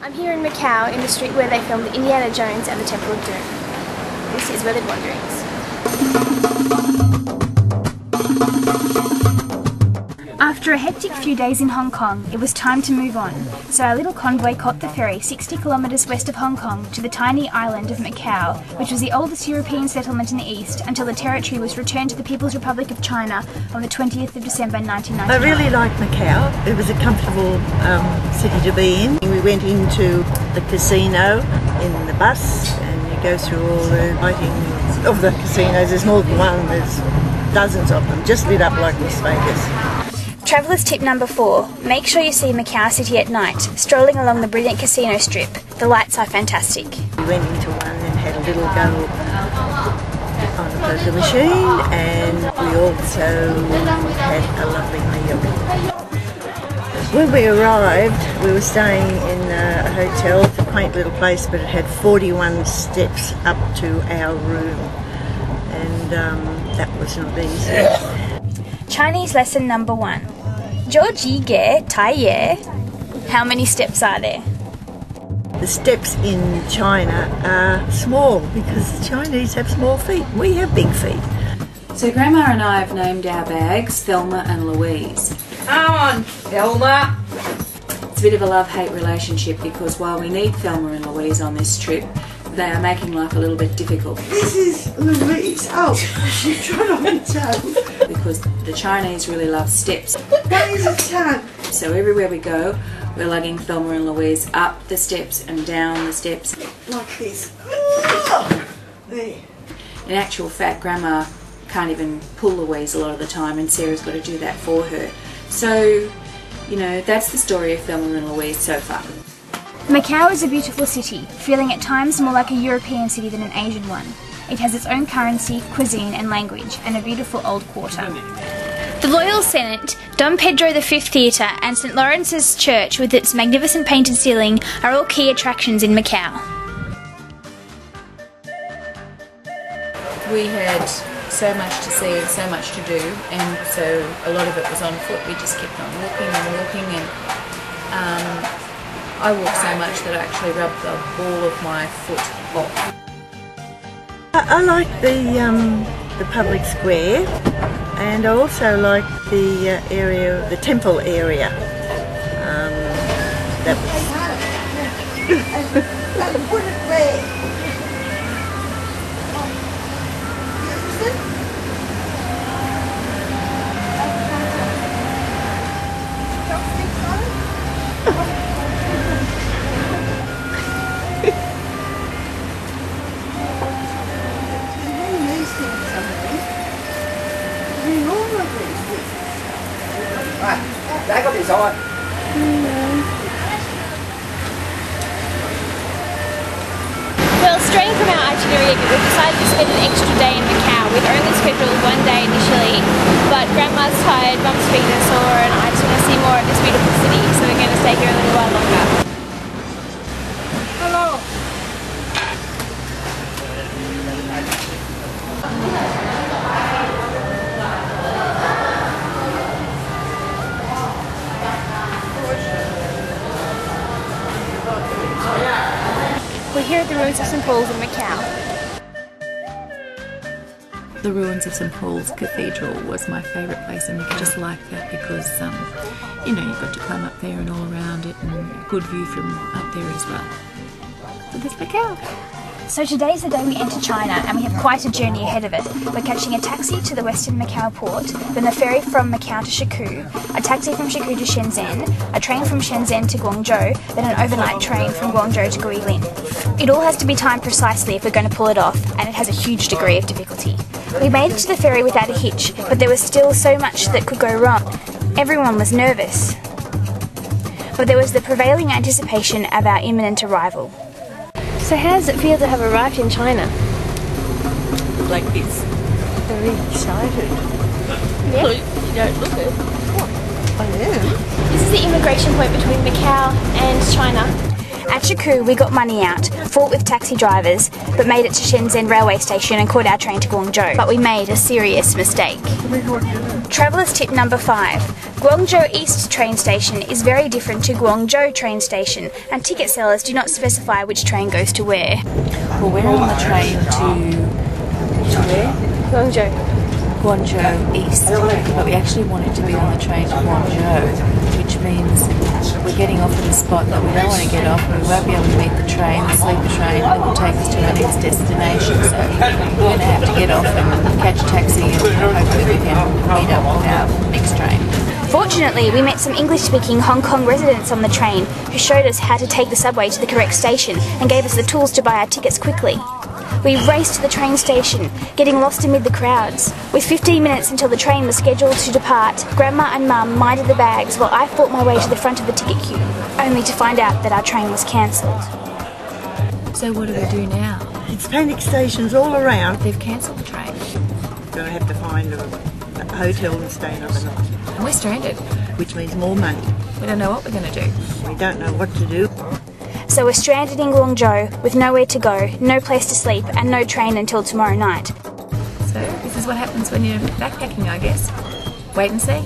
I'm here in Macau, in the street where they filmed Indiana Jones and the Temple of Doom. This is where the wanderings. After a hectic few days in Hong Kong, it was time to move on, so our little convoy caught the ferry 60 kilometres west of Hong Kong to the tiny island of Macau, which was the oldest European settlement in the east until the territory was returned to the People's Republic of China on the 20th of December 1999. I really liked Macau. It was a comfortable city to be in. We went into the casino in the bus and you go through all the lighting of the casinos. There's more than one, there's dozens of them, just lit up like Las Vegas. Traveller's tip number 4, make sure you see Macau City at night, strolling along the brilliant casino strip. The lights are fantastic. We went into one and had a little go on the poker machine, and we also had a lovely meal. When we arrived, we were staying in a hotel. It's a quaint little place, but it had 41 steps up to our room, and that was not easy. Chinese lesson number 1. Zhou ji ge tai ye. How many steps are there? The steps in China are small because the Chinese have small feet. We have big feet. So Grandma and I have named our bags Thelma and Louise. Come on, Thelma! It's a bit of a love-hate relationship because while we need Thelma and Louise on this trip, they are making life a little bit difficult. This is Louise. Oh, she trod on my toe. Because the Chinese really love steps. That is a toe. So everywhere we go, we're lugging Thelma and Louise up the steps and down the steps. Like this. Oh, there. In actual fact, Grandma can't even pull Louise a lot of the time and Sarah's got to do that for her. So, you know, that's the story of Thelma and Louise so far. Macau is a beautiful city, feeling at times more like a European city than an Asian one. It has its own currency, cuisine and language, and a beautiful old quarter. The Loyal Senate, Dom Pedro V Theatre and St Lawrence's Church with its magnificent painted ceiling are all key attractions in Macau. We had so much to see and so much to do, and so a lot of it was on foot. We just kept on walking and walking, and I walked so much that I actually rubbed the ball of my foot off. I like the public square, and I also like the area, the temple area. That was. Well, straying from our itinerary, we decided to spend an extra day in Macau. We'd only scheduled 1 day initially, but Grandma's tired, Mum's feet are sore, and I just want to see more of this beautiful city, so we're going to stay here a little while longer. Hello! We're here at the ruins of St Paul's in Macau. The ruins of St Paul's Cathedral was my favourite place in Macau. Just like that because, you know, you've got to climb up there and all around it, and a good view from up there as well. So there's Macau. So today's the day we enter China, and we have quite a journey ahead of it. We're catching a taxi to the western Macau port, then a ferry from Macau to Shikou, a taxi from Shikou to Shenzhen, a train from Shenzhen to Guangzhou, then an overnight train from Guangzhou to Guilin. It all has to be timed precisely if we're going to pull it off, and it has a huge degree of difficulty. We made it to the ferry without a hitch, but there was still so much that could go wrong. Everyone was nervous. But there was the prevailing anticipation of our imminent arrival. So how does it feel to have arrived in China? Like this. Very excited. Yeah. You don't look it. I am. This is the immigration point between Macau and China. At Shaku, we got money out, fought with taxi drivers, but made it to Shenzhen railway station and caught our train to Guangzhou. But we made a serious mistake. Traveller's tip number 5. Guangzhou East train station is very different to Guangzhou train station, and ticket sellers do not specify which train goes to where. Well, we're on the train to where? Guangzhou East, but we actually wanted to be on the train to Guangzhou, which means we're getting off at a spot that we don't want to get off, and we won't be able to meet the train, the sleeper train that will take us to our next destination. So we're going to have to get off and catch a taxi and hopefully we can meet up on our next train. Fortunately, we met some English-speaking Hong Kong residents on the train who showed us how to take the subway to the correct station and gave us the tools to buy our tickets quickly. We raced to the train station, getting lost amid the crowds. With 15 minutes until the train was scheduled to depart, Grandma and Mum minded the bags while I fought my way to the front of the ticket queue, only to find out that our train was cancelled. So what do we do now? It's panic stations all around. They've cancelled the train. We're going to have to find a hotel and stay another night. And we're stranded. Which means more money. We don't know what we're going to do. We don't know what to do. So we're stranded in Guangzhou with nowhere to go, no place to sleep, and no train until tomorrow night. So this is what happens when you're backpacking, I guess. Wait and see.